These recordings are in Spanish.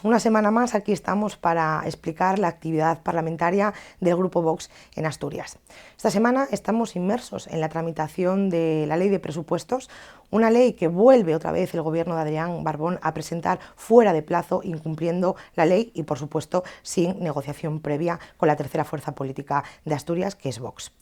Una semana más aquí estamos para explicar la actividad parlamentaria del Grupo Vox en Asturias. Esta semana estamos inmersos en la tramitación de la Ley de Presupuestos, una ley que vuelve otra vez el gobierno de Adrián Barbón a presentar fuera de plazo, incumpliendo la ley y, por supuesto, sin negociación previa con la tercera fuerza política de Asturias, que es Vox.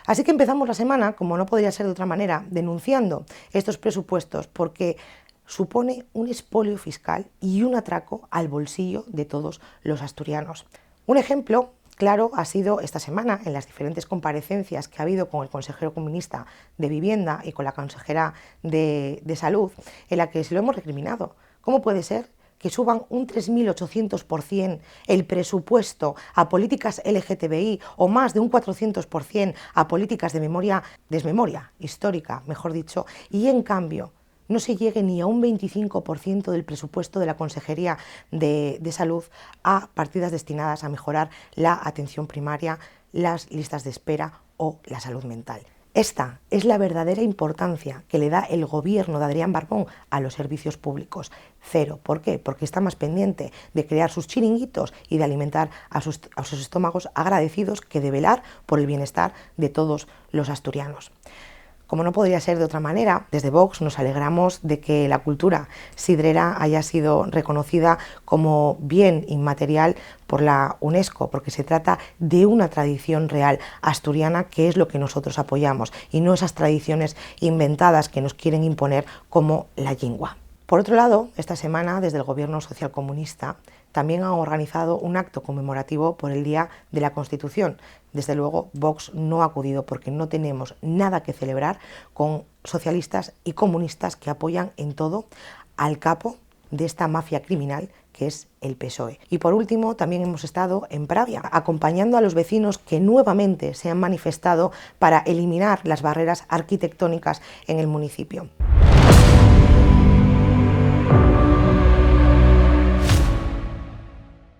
Así que empezamos la semana, como no podría ser de otra manera, denunciando estos presupuestos porque supone un expolio fiscal y un atraco al bolsillo de todos los asturianos. Un ejemplo claro ha sido esta semana en las diferentes comparecencias que ha habido con el consejero comunista de Vivienda y con la consejera de Salud, en la que se lo hemos recriminado. ¿Cómo puede ser que suban un 3.800% el presupuesto a políticas LGTBI o más de un 400% a políticas de desmemoria histórica, mejor dicho, y en cambio no se llegue ni a un 25% del presupuesto de la Consejería de Salud a partidas destinadas a mejorar la atención primaria, las listas de espera o la salud mental? Esta es la verdadera importancia que le da el gobierno de Adrián Barbón a los servicios públicos. Cero. ¿Por qué? Porque está más pendiente de crear sus chiringuitos y de alimentar a sus estómagos agradecidos que de velar por el bienestar de todos los asturianos. Como no podría ser de otra manera, desde Vox nos alegramos de que la cultura sidrera haya sido reconocida como bien inmaterial por la UNESCO, porque se trata de una tradición real asturiana, que es lo que nosotros apoyamos, y no esas tradiciones inventadas que nos quieren imponer como la lingua. Por otro lado, esta semana, desde el Gobierno socialcomunista, también han organizado un acto conmemorativo por el Día de la Constitución. Desde luego, Vox no ha acudido porque no tenemos nada que celebrar con socialistas y comunistas que apoyan en todo al capo de esta mafia criminal que es el PSOE. Y por último, también hemos estado en Pravia, acompañando a los vecinos que nuevamente se han manifestado para eliminar las barreras arquitectónicas en el municipio.